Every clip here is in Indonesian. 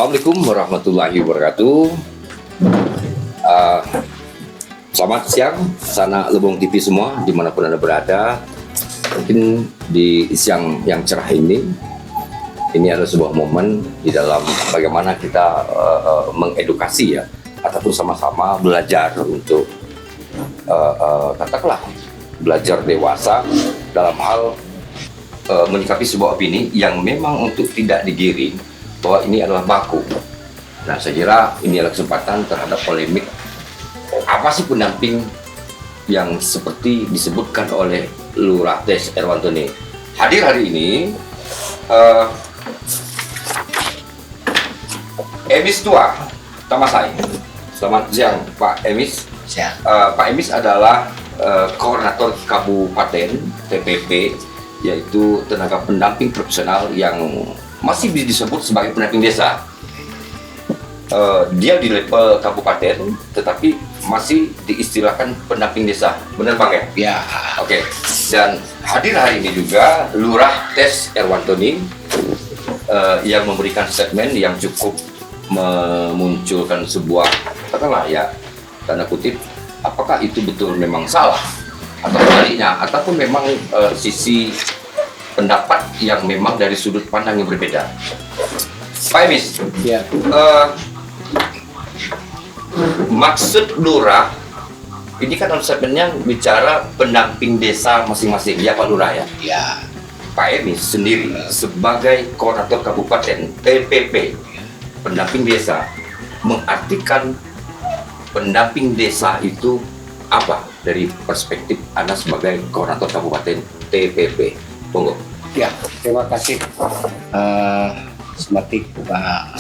Assalamualaikum warahmatullahi wabarakatuh. Uh, Selamat siang, sana Lebong TV semua, dimanapun Anda berada. Mungkin di siang yang cerah ini adalah sebuah momen di dalam bagaimana kita mengedukasi ya, ataupun sama-sama belajar untuk katakanlah belajar dewasa dalam hal menyikapi sebuah opini yang memang untuk tidak digiring bahwa ini adalah baku. Nah, saya kira ini adalah kesempatan terhadap polemik apa sih pendamping yang seperti disebutkan oleh Lurah Tes Erwanto ini. Hadir hari ini Emis Tua Tamasai. Selamat siang Pak Emis. Siang. Pak Emis adalah koordinator Kabupaten TPP, yaitu tenaga pendamping profesional yang masih bisa disebut sebagai pendamping desa. Dia di level kabupaten, tetapi masih diistilahkan pendamping desa, benar Bang ya? Ya. Oke. Dan hadir hari ini juga Lurah Tes Erwanto yang memberikan statement yang cukup memunculkan sebuah katakanlah ya tanda kutip, apakah itu betul memang salah atau sebaliknya, ataupun memang sisi pendapat yang memang dari sudut pandang yang berbeda. Pak Emis, Ya. Maksud Lurah ini kan statementnya bicara pendamping desa masing-masing, ya Pak Lurah ya? Ya. Pak Emis sendiri sebagai koordinator kabupaten TPP, pendamping desa, mengartikan pendamping desa itu apa dari perspektif Anda sebagai koordinator kabupaten TPP? Monggo. Ya. Terima kasih. Seperti Pak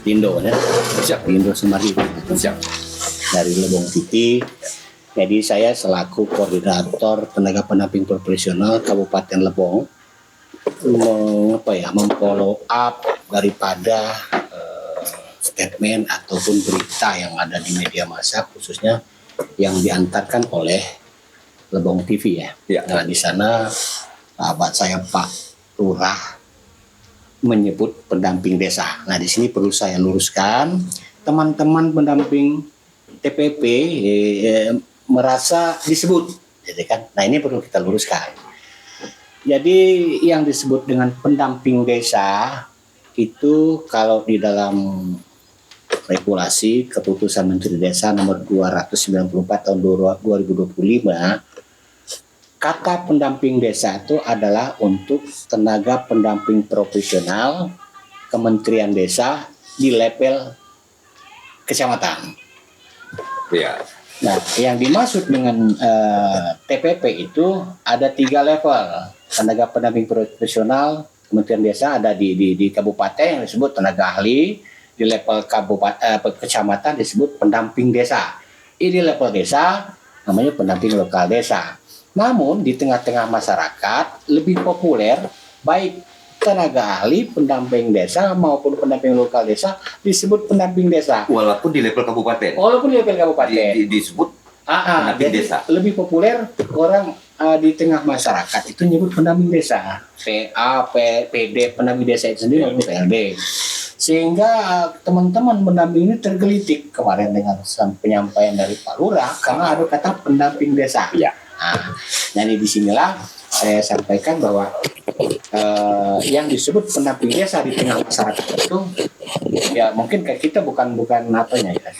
Dindo ya. Siap. Dindo Semari. Siap. Dari Lebong TV. Jadi saya selaku koordinator tenaga pendamping profesional Kabupaten Lebong memfollow up daripada statement ataupun berita yang ada di media massa, khususnya yang diantarkan oleh Lebong TV ya. Ya. Nah, di sana sahabat saya Pak Lurah menyebut pendamping desa. Nah, di sini perlu saya luruskan, teman-teman pendamping TPP merasa disebut, jadi kan. Nah, ini perlu kita luruskan. Jadi yang disebut dengan pendamping desa itu kalau di dalam regulasi keputusan Menteri Desa nomor 294 tahun 2025, kata pendamping desa itu adalah untuk tenaga pendamping profesional Kementerian Desa di level kecamatan. Ya. Nah, yang dimaksud dengan TPP itu ada 3 level. Tenaga pendamping profesional Kementerian Desa ada di kabupaten yang disebut tenaga ahli, di level kecamatan disebut pendamping desa. Ini level desa namanya pendamping lokal desa. Namun di tengah-tengah masyarakat lebih populer baik tenaga ahli, pendamping desa maupun pendamping lokal desa disebut pendamping desa. Walaupun di level kabupaten. Walaupun di level kabupaten Disebut pendamping desa. lebih populer orang di tengah masyarakat itu nyebut pendamping desa. PA, PD, pendamping desa itu sendiri itu PLD. Sehingga teman-teman pendamping ini tergelitik kemarin dengan penyampaian dari Pak Lurah karena ada kata pendamping desa. Ya. Nah, jadi disinilah saya sampaikan bahwa yang disebut pendamping desa di tengah masyarakat itu ya mungkin kayak kita bukan apanya ya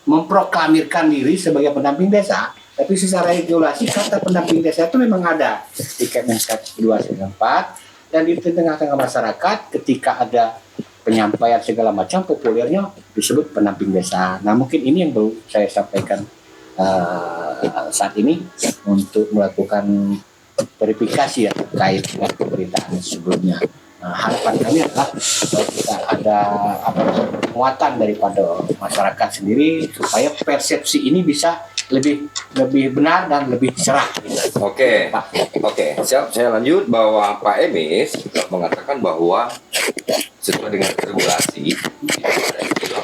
memproklamirkan diri sebagai pendamping desa, tapi secara regulasi kata pendamping desa itu memang ada di Kemenkes 294 dan di tengah-tengah masyarakat ketika ada penyampaian segala macam populernya disebut pendamping desa. Nah, mungkin ini yang perlu saya sampaikan saat ini untuk melakukan verifikasi ya terkait dengan pemberitaan sebelumnya. Harapan kami adalah kita ada penguatan daripada masyarakat sendiri supaya persepsi ini bisa lebih benar dan lebih cerah. Oke, siap. Saya lanjut bahwa Pak Emis mengatakan bahwa sesuai dengan regulasi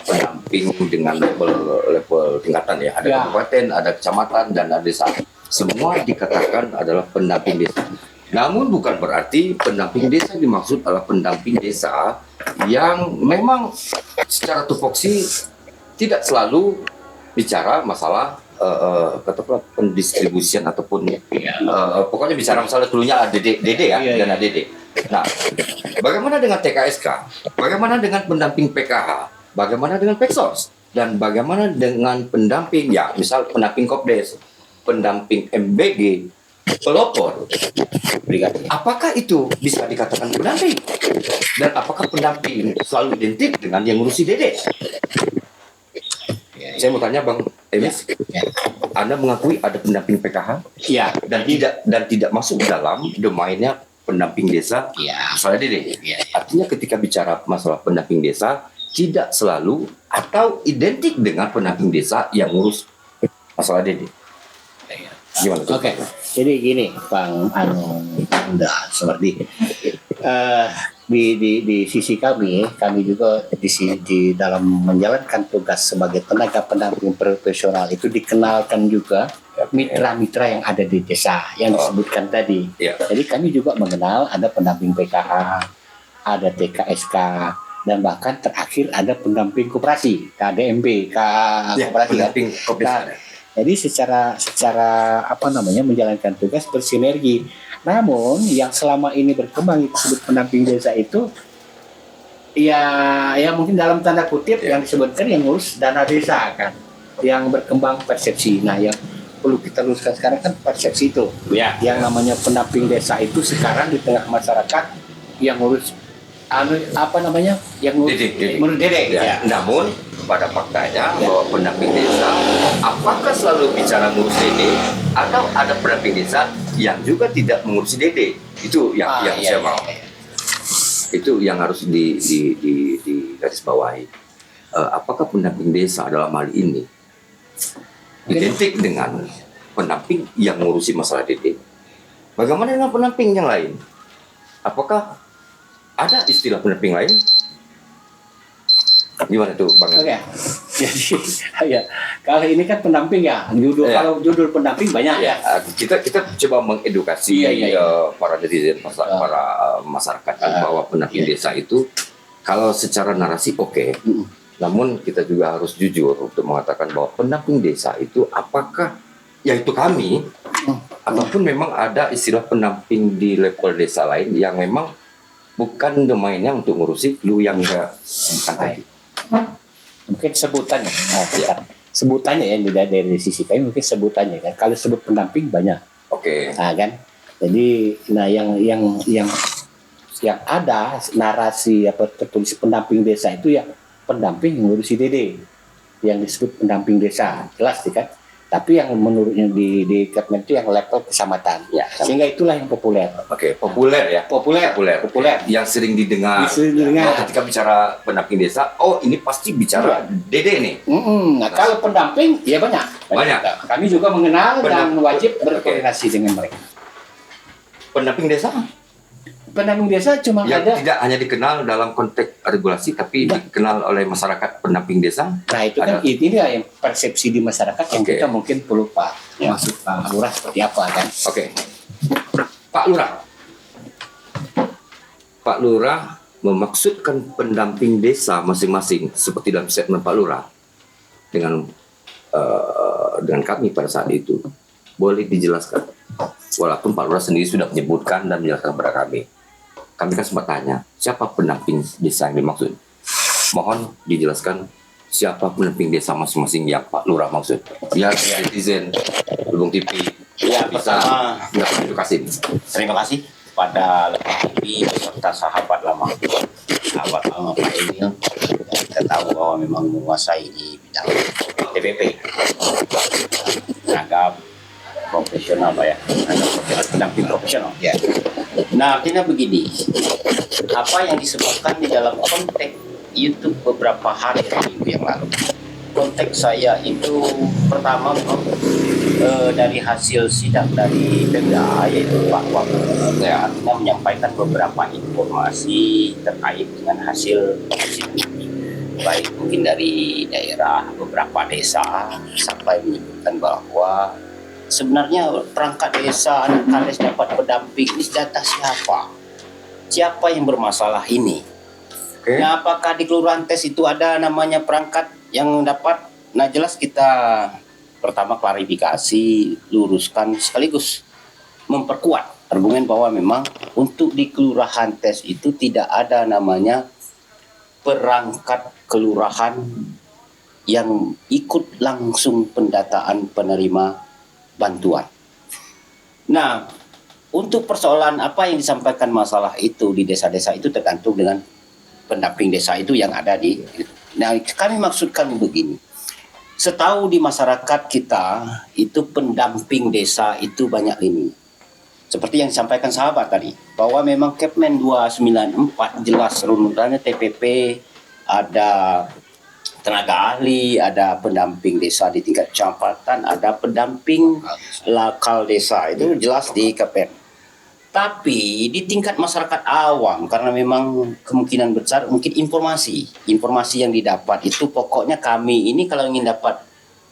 pendamping dengan level tingkatan ya, ada kabupaten, ada kecamatan dan ada desa. Semua dikatakan adalah pendamping desa. Namun bukan berarti pendamping desa yang dimaksud adalah pendamping desa yang memang secara tupoksi tidak selalu bicara masalah katakanlah pendistribusian ataupun pokoknya bicara masalah dulunya ADD ya dan ADD. Nah, bagaimana dengan TKSK? Bagaimana dengan pendamping PKH? Bagaimana dengan Peksos? Dan bagaimana dengan pendamping ya misal pendamping Kopdes, pendamping MBG, pelopor? Apakah itu bisa dikatakan pendamping? Dan apakah pendamping selalu identik dengan yang ngurusi dede? Saya mau tanya Bang Emis, Anda mengakui ada pendamping PKH? Iya. Dan tidak masuk dalam domainnya pendamping desa masalah dede. Artinya ketika bicara masalah pendamping desa tidak selalu atau identik dengan pendamping desa yang ngurus masalah dede. Gimana tuh? Oke. Jadi gini, Bang udah seperti di sisi kami juga di dalam menjalankan tugas sebagai tenaga pendamping profesional itu dikenalkan juga mitra-mitra yang ada di desa yang disebutkan tadi. Jadi kami juga mengenal ada pendamping PKH, ada TKSK, dan bahkan terakhir ada pendamping koperasi, KDMB, koperasi. Pendamping koperasi. Jadi secara menjalankan tugas bersinergi. Namun yang selama ini berkembang disebut pendamping desa itu ya mungkin dalam tanda kutip yang disebutkan yang ngurus dana desa kan, yang berkembang persepsi. Nah, yang perlu kita luruskan sekarang kan persepsi itu. Yang namanya pendamping desa itu sekarang di tengah masyarakat yang ngurus yang ngurus dede. Namun pada faktanya bahwa pendamping desa apakah selalu bicara ngurus dede atau ada pendamping desa yang juga tidak mengurusi dede? Itu yang saya mau. Itu yang harus di garis bawahi. Apakah pendamping desa dalam hal ini identik dengan pendamping yang mengurusi masalah dede? Bagaimana dengan pendamping yang lain? Apakah ada istilah pendamping lain? Gimana tuh Bang? Oke. Jadi kalau ini kan pendamping kalau judul pendamping banyak kita coba mengedukasi para netizen, para masyarakat bahwa pendamping desa itu kalau secara narasi namun kita juga harus jujur untuk mengatakan bahwa pendamping desa itu apakah yaitu kami ataupun memang ada istilah pendamping di level desa lain yang memang bukan domainnya untuk ngurusi lu yang bukan tadi. Mungkin sebutannya, sebutannya dari sisi kami mungkin sebutannya kan. Kalau sebut pendamping banyak, nah kan. Jadi, yang ada narasi tertulis pendamping desa itu ya pendamping yang ngurusi dede, yang disebut pendamping desa, jelas kan. Tapi yang menurutnya di Kepmen itu yang level kecamatan, sehingga itulah yang populer. Populer ya. Populer. Yang sering didengar. Ketika bicara pendamping desa, ini pasti bicara dede nih. Nah, kalau pendamping, ya banyak. Kami juga mengenal dan wajib berkoordinasi dengan mereka. Pendamping desa? Pendamping desa cuma yang ada. Tidak hanya dikenal dalam konteks regulasi, tapi dikenal oleh masyarakat pendamping desa. Nah itu kan ini yang persepsi di masyarakat yang kita mungkin perlu maksud Pak Lurah seperti apa kan? Pak Lurah memaksudkan pendamping desa masing-masing seperti dalam statement Pak Lurah dengan kami pada saat itu boleh dijelaskan. Walaupun Pak Lurah sendiri sudah menyebutkan dan menjelaskan kepada kami. Kami kan sempat tanya, siapa pendamping desa yang dimaksud? Mohon dijelaskan siapa pendamping desa masing-masing yang Pak Lurah maksud. Biar netizen Lubung TV bisa mendapat edukasi. Terima kasih pada Lubung TV beserta sahabat lama Pak Emil. Kita tahu bahwa memang menguasai di bidang TPP, tenaga profesional pendamping profesional. Nah, artinya begini, apa yang disebutkan di dalam konteks YouTube beberapa hari minggu yang lalu, konteks saya itu pertama dari hasil sidang dari Pemda yaitu Pak Wagub artinya menyampaikan beberapa informasi terkait dengan hasil sidang ini, baik mungkin dari daerah beberapa desa sampai menyebutkan bahwa sebenarnya perangkat desa anak kades dapat pendamping ini data siapa? Siapa yang bermasalah ini? Oke. Nah, apakah di kelurahan tes itu ada namanya perangkat yang dapat? Nah, jelas kita pertama klarifikasi, luruskan sekaligus memperkuat argumen bahwa memang untuk di kelurahan tes itu tidak ada namanya perangkat kelurahan yang ikut langsung pendataan penerima bantuan. Nah, untuk persoalan apa yang disampaikan masalah itu di desa-desa itu tergantung dengan pendamping desa itu yang ada di. Nah, kami maksudkan begini. Setahu di masyarakat kita itu pendamping desa itu banyak ini. Seperti yang disampaikan sahabat tadi, bahwa memang Kepmen 294 jelas runtutannya TPP, ada tenaga ahli, ada pendamping desa di tingkat kecamatan, ada pendamping lokal desa, itu jelas di Kepmen. Tapi di tingkat masyarakat awam, karena memang kemungkinan besar mungkin informasi yang didapat itu pokoknya kami ini kalau ingin dapat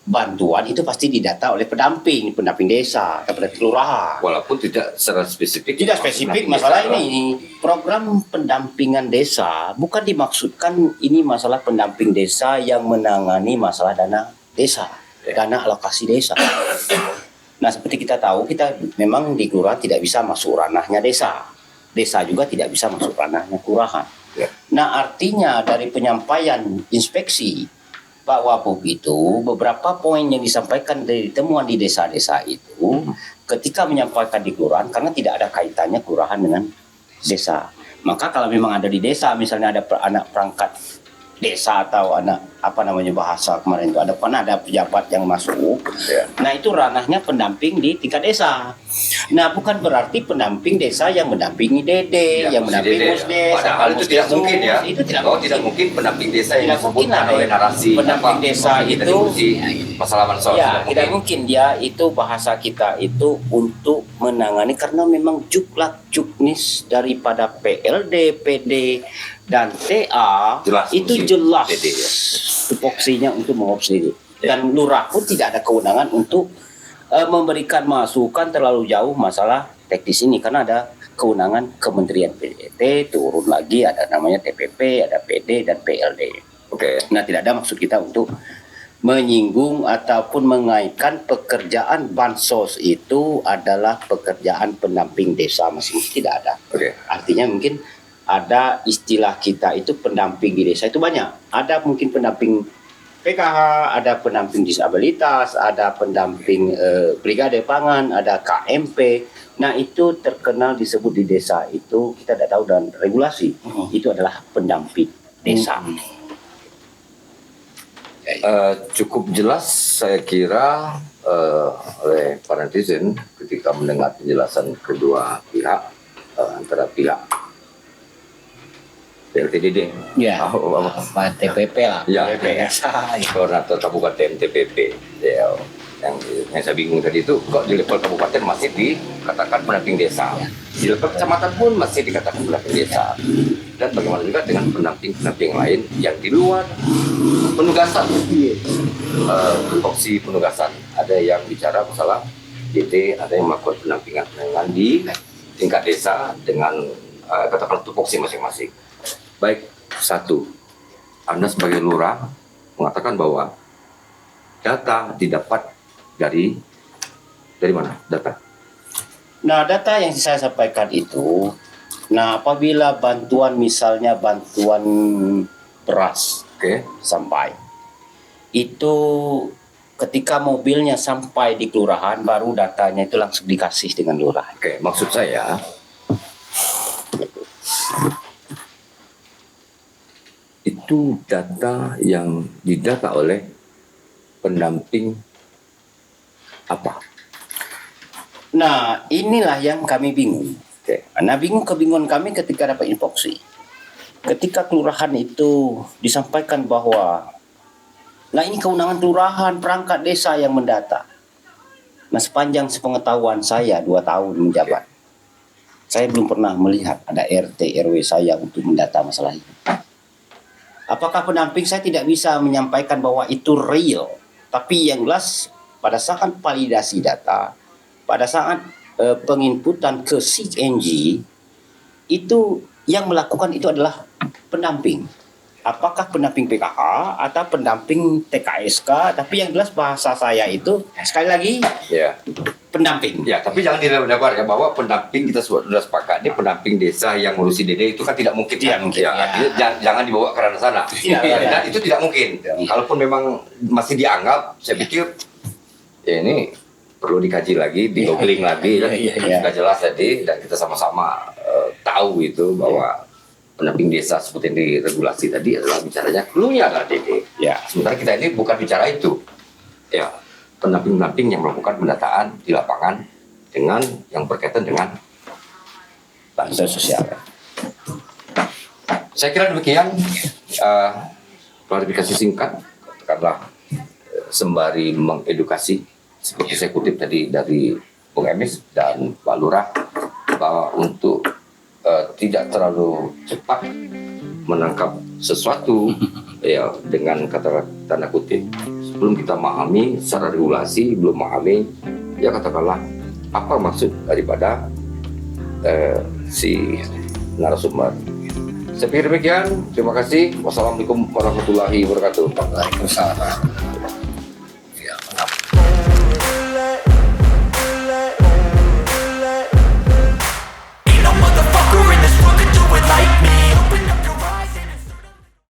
bantuan itu pasti didata oleh pendamping desa kepada kelurahan. Walaupun tidak secara spesifik. Tidak spesifik masalah ini. Program pendampingan desa bukan dimaksudkan ini masalah pendamping desa yang menangani masalah dana desa, dana alokasi desa. Nah, seperti kita tahu, kita memang di kelurahan tidak bisa masuk ranahnya desa. Desa juga tidak bisa masuk ranahnya kelurahan. Ya. Nah, artinya dari penyampaian inspeksi Pak Wapub itu, beberapa poin yang disampaikan dari temuan di desa-desa itu, ketika menyampaikan di kelurahan, karena tidak ada kaitannya kelurahan dengan desa. Maka kalau memang ada di desa, misalnya ada anak perangkat desa atau anak apa namanya bahasa kemarin itu ada pejabat yang masuk, nah itu ranahnya pendamping di tingkat desa. Nah, bukan berarti pendamping desa yang mendampingi Dede, yang mendampingi Musdes. Padahal itu tidak mungkin ya. Itu tidak mungkin pendamping desa yang Tidak mungkin disebutkan ada oleh narasi pendamping desa itu masalah masalah. ya tidak mungkin dia itu bahasa kita itu untuk menangani karena memang juklak juknis daripada PLD, PD dan TA Jelas, itu fungsi jelas PD, ya. tupoksinya untuk mengopsi dan lurah pun tidak ada kewenangan untuk memberikan masukan terlalu jauh masalah teknis ini karena ada kewenangan Kementerian PDT, turun lagi ada namanya TPP, ada PD dan PLD. Oke. Nah, tidak ada maksud kita untuk menyinggung ataupun mengaitkan pekerjaan bansos itu adalah pekerjaan pendamping desa masing-masing, tidak ada. Oke. Artinya mungkin ada istilah kita itu pendamping di desa itu banyak. Ada mungkin pendamping PKH, ada pendamping disabilitas, ada pendamping brigade pangan, ada KMP. Nah, itu terkenal disebut di desa itu kita tidak tahu dan regulasi. Itu adalah pendamping desa. Cukup jelas saya kira oleh para netizen ketika mendengar penjelasan kedua pihak antara pihak PLTDD, Ya, TPP lah. Ya, desa. koordinator kabupaten TPP, ya, yang saya bingung tadi itu kok di level kabupaten masih dikatakan pendamping desa, di level kecamatan pun masih dikatakan pendamping desa, dan bagaimana juga dengan pendamping lain yang di luar penugasan, tupoksi penugasan, ada yang bicara masalah DT, ada yang melakukan pendampingan di tingkat desa dengan katakanlah tupoksi masing-masing. Baik, satu, Anda sebagai lurah mengatakan bahwa data didapat dari mana? Data. Nah, data yang saya sampaikan itu, nah apabila bantuan misalnya bantuan beras Oke. sampai, itu ketika mobilnya sampai di kelurahan baru datanya itu langsung dikasih dengan lurah. Oke, maksud saya itu data yang didata oleh pendamping apa? Nah, inilah yang kami bingung. Oke. Nah, kebingungan kami ketika dapat infoksi. Ketika kelurahan itu disampaikan bahwa, nah ini kewenangan kelurahan, perangkat desa yang mendata. Nah, sepanjang sepengetahuan saya 2 tahun menjabat, saya belum pernah melihat ada RT RW saya untuk mendata masalah itu. Apakah pendamping saya tidak bisa menyampaikan bahwa itu real, tapi yang jelas pada saat validasi data, pada saat penginputan ke SIG-NG, itu yang melakukan itu adalah pendamping. Apakah pendamping PKH atau pendamping TKSK, tapi yang jelas bahasa saya itu sekali lagi Ya. pendamping. Ya, tapi jangan dilebar ya bahwa pendamping kita sudah sepakat ini pendamping desa yang ngurusi DD itu kan tidak mungkin. Tidak mungkin, Ya, ya. artinya jangan dibawa ke ranah sana. Tidak, Ya, ya. dan itu tidak mungkin. Kalaupun memang masih dianggap, saya pikir ya ini perlu dikaji lagi, di googling lagi, dan sudah jelas tadi dan kita sama-sama tahu itu bahwa pendamping desa seperti yang diregulasi tadi adalah bicaranya clue-nya adalah DD. Ya. Sementara kita ini bukan bicara itu. Ya, pendamping-pendamping yang melakukan pendataan di lapangan dengan yang berkaitan dengan Bantuan sosial. saya kira demikian klarifikasi singkat katakanlah sembari mengedukasi seperti saya kutip tadi dari Bung Emis dan Pak Lurah bahwa untuk tidak terlalu cepat menangkap sesuatu ya dengan kata tanda kutip sebelum kita memahami secara regulasi, belum memahami ya katakanlah apa maksud daripada si narasumber. Saya pikir demikian. Terima kasih. Wassalamualaikum warahmatullahi wabarakatuh. Waalaikumsalam.